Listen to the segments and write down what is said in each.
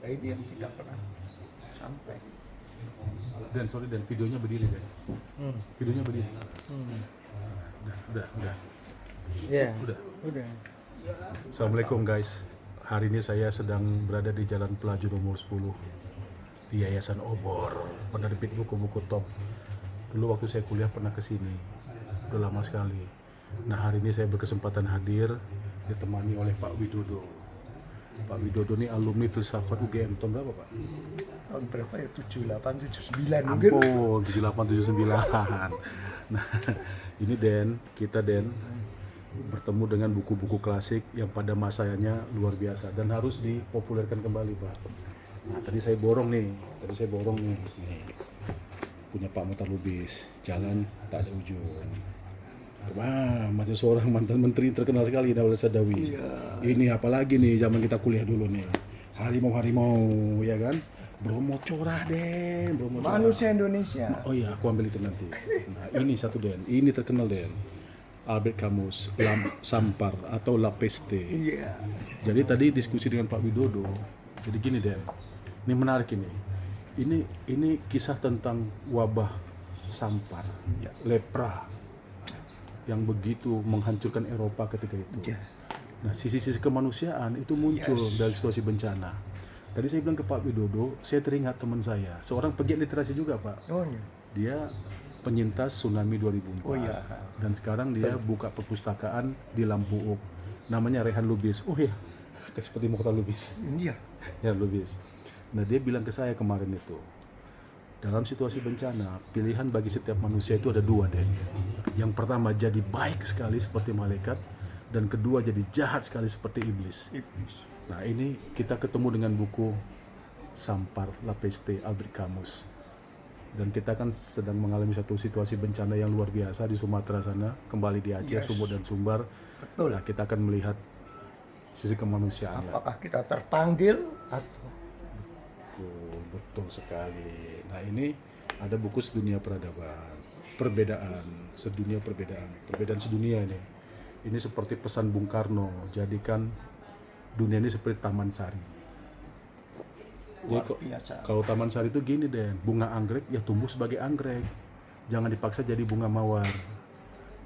ini yang tidak pernah sampai. Dan videonya berdiri kan? Videonya berdiri. Udah. Ya. Udah. Udah. Assalamualaikum guys. Hari ini saya sedang berada di Jalan Pelaju nomor 10 di Yayasan Obor, penerbit buku-buku top. Dulu waktu saya kuliah pernah ke sini. Udah lama sekali. Nah, hari ini saya berkesempatan hadir ditemani oleh Pak Widodo. Pak Widodo ini alumni filsafat UGM tahun berapa, Pak? Tahun berapa ya? 78, 79 mungkin. Ampun, 78, 79. Nah, ini kita bertemu dengan buku-buku klasik yang pada masanya luar biasa dan harus dipopulerkan kembali, Pak. Nah, tadi saya borong nih. Nih. Punya Pak Muhtar Lubis, Jalan Tak Ada Ujung. Wah, masih seorang mantan menteri terkenal sekali, Dawal Sadawi. Iya. Ini apalagi nih zaman kita kuliah dulu nih. Harimau, ya kan? Bromo Corah, Den. Bromo Corah. Manusia Indonesia. Oh iya, aku ambil itu nanti. Nah, ini satu, Den. Ini terkenal, Den. Albert Camus, Sampar atau La Peste. Iya. Jadi tadi diskusi dengan Pak Widodo. Jadi gini, Den. Ini menarik ini. Ini kisah tentang wabah Sampar, lepra yang begitu menghancurkan Eropa ketika itu. Yes. Nah, sisi-sisi kemanusiaan itu muncul dari situasi bencana. Tadi saya bilang ke Pak Widodo, saya teringat teman saya, seorang pegiat literasi juga, Pak. Oh iya. Dia penyintas tsunami 2004. Oh iya. Dan sekarang dia buka perpustakaan di Lampu Uk. Namanya Rehan Lubis. Oh iya, seperti Muhtar Lubis. Iya. Ya, Lubis. Nah, dia bilang ke saya kemarin itu, dalam situasi bencana, pilihan bagi setiap manusia itu ada dua, Den. Yang pertama, jadi baik sekali seperti malaikat, dan kedua, jadi jahat sekali seperti iblis. Nah, ini kita ketemu dengan buku Sampar, La Peste, Albert Camus. Dan kita kan sedang mengalami satu situasi bencana yang luar biasa di Sumatera sana, kembali di Aceh, Sumut dan Sumbar. Betul. Nah, kita akan melihat sisi kemanusiaan. Apakah kita terpanggil atau Betul sekali. Nah, ini ada buku Sedunia Peradaban, perbedaan sedunia ini. Ini seperti pesan Bung Karno, jadikan dunia ini seperti Taman Sari. luar biasa? Kalau Taman Sari itu gini, Den, bunga anggrek ya tumbuh sebagai anggrek, jangan dipaksa jadi bunga mawar.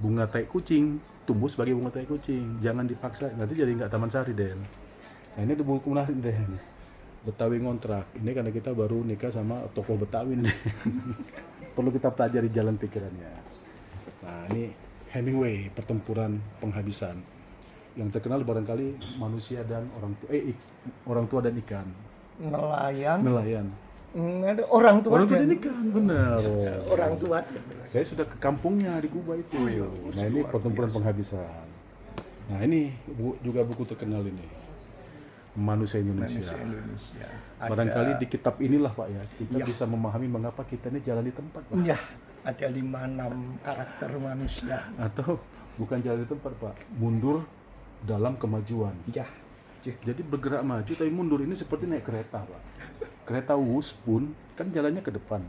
Bunga tai kucing tumbuh sebagai bunga tai kucing, jangan dipaksa, nanti jadi nggak Taman Sari, Den. Nah, ini ada buku menarik, Den. Betawi ngontrak. Ini karena kita baru nikah sama tokoh Betawi nih. Perlu kita pelajari jalan pikirannya. Nah, ini Hemingway, Pertempuran Penghabisan. Yang terkenal barangkali manusia dan orang tua dan ikan. Nelayan. Ada Orang orang tua dan ikan, benar. Orang tua. Saya sudah ke kampungnya di Kuba itu. Nah, ini Pertempuran Penghabisan. Nah, ini juga buku terkenal ini. Manusia Indonesia. Barangkali di kitab inilah, Pak, ya, kita bisa memahami mengapa kita ini jalan di tempat, Pak. Iya, ada 5-6 karakter manusia. Atau bukan jalan di tempat, Pak, mundur dalam kemajuan. Iya. Jadi bergerak maju tapi mundur, ini seperti naik kereta, Pak. Kereta Wus pun kan jalannya ke depan.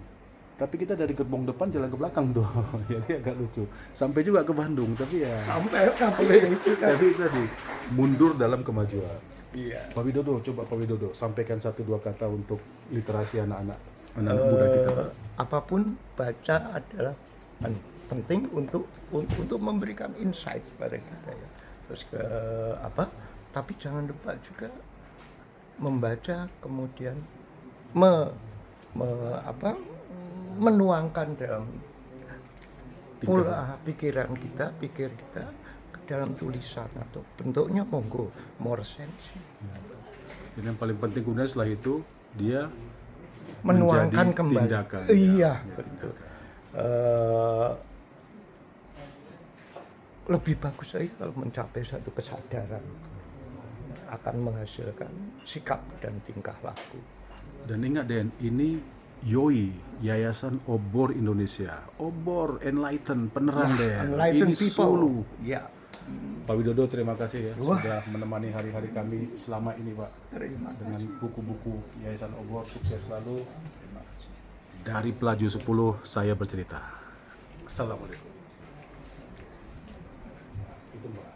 Tapi kita dari gerbong depan jalan ke belakang tuh. Jadi agak lucu. Sampai juga ke Bandung, tapi ya Sampai itu kan. tapi tadi mundur dalam kemajuan. Iya. Pak Widodo, coba Pak Widodo sampaikan 1-2 kata untuk literasi anak-anak muda kita, Pak. Apapun baca adalah penting untuk memberikan insight pada kita, ya. Terus tapi jangan lupa juga membaca, kemudian menuangkan dalam pikir kita dalam tulisan atau bentuknya, monggo mau resensi. Dan yang paling penting kemudian setelah itu dia Menuangkan kembali. Tindakan. Iya, betul. Lebih bagus lagi kalau mencapai satu kesadaran akan menghasilkan sikap dan tingkah laku. Dan ingat, Den, ini YOI, Yayasan Obor Indonesia. Obor, enlighten, penerang, Den. Enlighten Ini people. Sulu. Ya. Pak Widodo, terima kasih ya Wah. sudah menemani hari-hari kami selama ini, Pak. Terima Dengan kasih. buku-buku Yayasan Obor, sukses selalu. Dari Pelaju 10, saya bercerita. Assalamualaikum. Itu, Mbak.